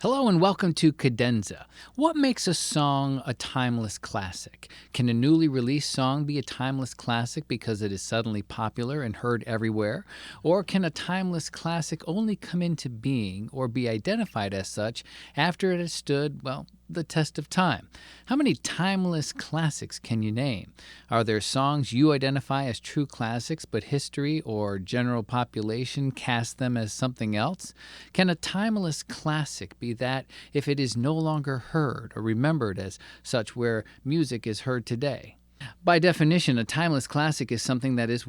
Hello and welcome to Cadenza. What makes a song a timeless classic? Can a newly released song be a timeless classic because it is suddenly popular and heard everywhere? Or can a timeless classic only come into being or be identified as such after it has stood, the test of time? How many timeless classics can you name? Are there songs you identify as true classics, but history or general population cast them as something else? Can a timeless classic be that if it is no longer heard or remembered as such where music is heard today? By definition, a timeless classic is something that is,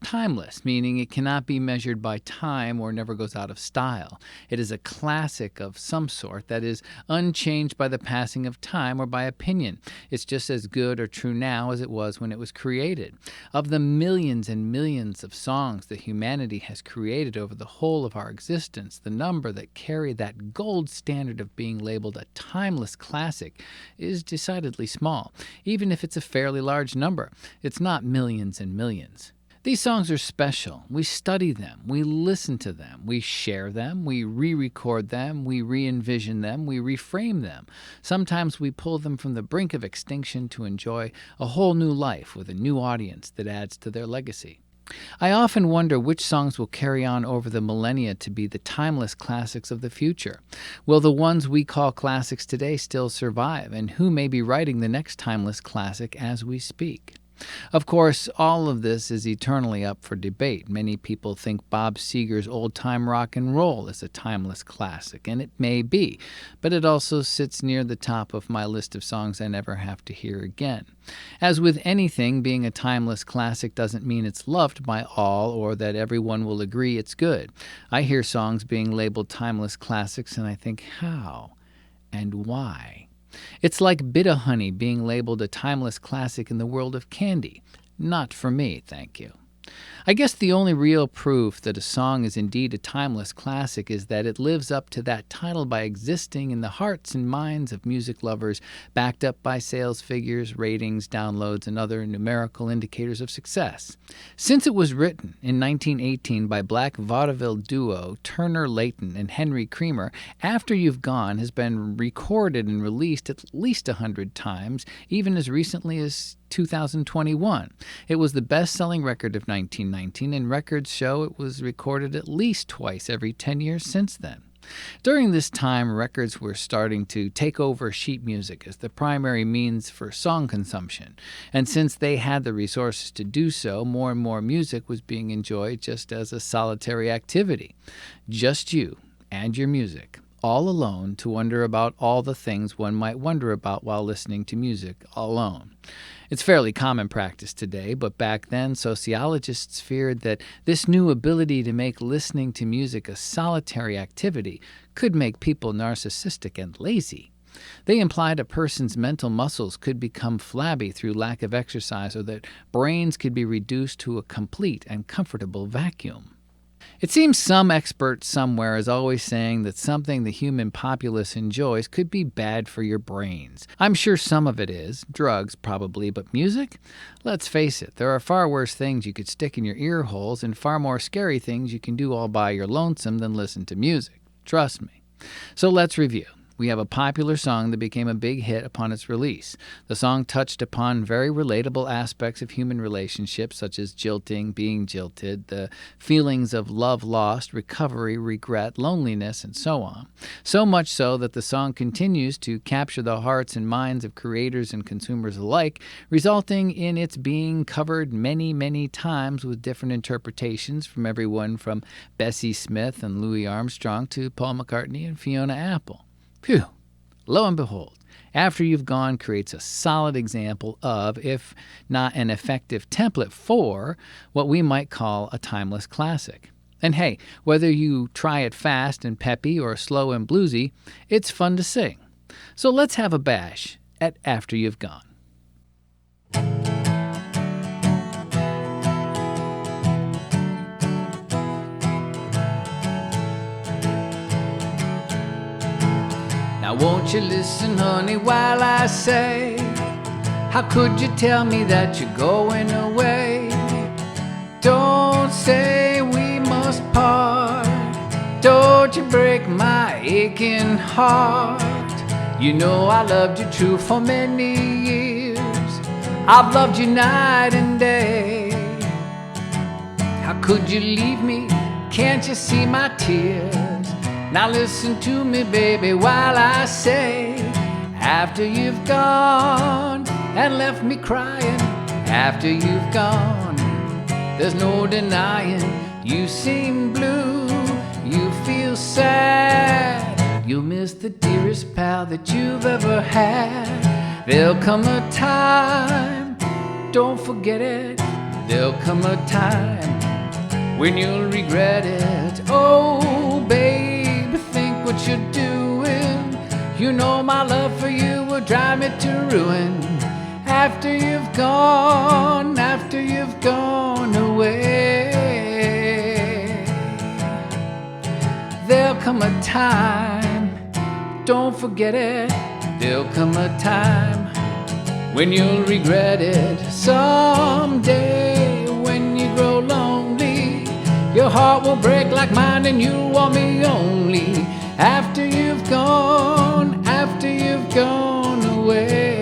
timeless, meaning it cannot be measured by time or never goes out of style. It is a classic of some sort that is unchanged by the passing of time or by opinion. It's just as good or true now as it was when it was created. Of the millions and millions of songs that humanity has created over the whole of our existence, the number that carry that gold standard of being labeled a timeless classic is decidedly small. Even if it's a fairly large number, it's not millions and millions. These songs are special. We study them, we listen to them, we share them, we re-record them, we re-envision them, we reframe them. Sometimes we pull them from the brink of extinction to enjoy a whole new life with a new audience that adds to their legacy. I often wonder which songs will carry on over the millennia to be the timeless classics of the future. Will the ones we call classics today still survive, and who may be writing the next timeless classic as we speak? Of course, all of this is eternally up for debate. Many people think Bob Seger's old-time rock and roll is a timeless classic, and it may be, but it also sits near the top of my list of songs I never have to hear again. As with anything, being a timeless classic doesn't mean it's loved by all or that everyone will agree it's good. I hear songs being labeled timeless classics, and I think, how and why? It's like Bit-O-Honey being labeled a timeless classic in the world of candy. Not for me, thank you. I guess the only real proof that a song is indeed a timeless classic is that it lives up to that title by existing in the hearts and minds of music lovers, backed up by sales figures, ratings, downloads, and other numerical indicators of success. Since it was written in 1918 by black vaudeville duo Turner Layton and Henry Creamer, After You've Gone has been recorded and released at least 100 times, even as recently as 2021. It was the best-selling record of 1919, and records show it was recorded at least twice every 10 years since then. During this time, records were starting to take over sheet music as the primary means for song consumption, and since they had the resources to do so, more and more music was being enjoyed just as a solitary activity. Just you and your music, all alone to wonder about all the things one might wonder about while listening to music alone. It's fairly common practice today, but back then sociologists feared that this new ability to make listening to music a solitary activity could make people narcissistic and lazy. They implied a person's mental muscles could become flabby through lack of exercise, or that brains could be reduced to a complete and comfortable vacuum. It seems some expert somewhere is always saying that something the human populace enjoys could be bad for your brains. I'm sure some of it is, drugs probably, but music? Let's face it, there are far worse things you could stick in your ear holes and far more scary things you can do all by your lonesome than listen to music. Trust me. So let's review. We have a popular song that became a big hit upon its release. The song touched upon very relatable aspects of human relationships, such as jilting, being jilted, the feelings of love lost, recovery, regret, loneliness, and so on. So much so that the song continues to capture the hearts and minds of creators and consumers alike, resulting in its being covered many, many times with different interpretations from everyone from Bessie Smith and Louis Armstrong to Paul McCartney and Fiona Apple. Phew! Lo and behold, After You've Gone creates a solid example of, if not an effective template for, what we might call a timeless classic. And hey, whether you try it fast and peppy or slow and bluesy, it's fun to sing. So let's have a bash at After You've Gone. Now won't you listen, honey, while I say, how could you tell me that you're going away? Don't say we must part. Don't you break my aching heart. You know I loved you true for many years. I've loved you night and day. How could you leave me? Can't you see my tears? Now listen to me, baby, while I say, after you've gone and left me crying, after you've gone, there's no denying you seem blue, you feel sad, you'll miss the dearest pal that you've ever had. There'll come a time, don't forget it, there'll come a time when you'll regret it. Oh, babe, think what you're doing. You know my love for you will drive me to ruin. After you've gone away, there'll come a time, don't forget it, there'll come a time when you'll regret it. Someday when you grow lonely, your heart will break like mine and you'll want me only. After you've gone away.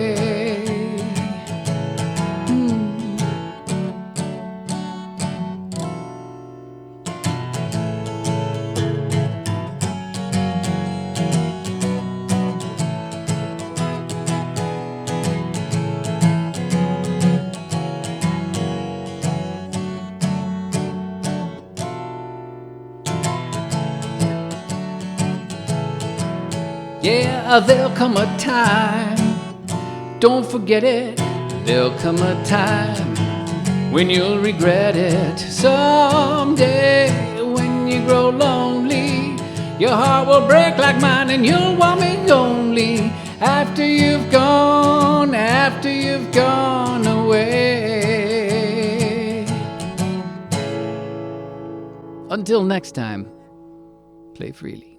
Yeah, there'll come a time, don't forget it, there'll come a time when you'll regret it. Someday when you grow lonely, your heart will break like mine and you'll want me only. After you've gone away. Until next time, play freely.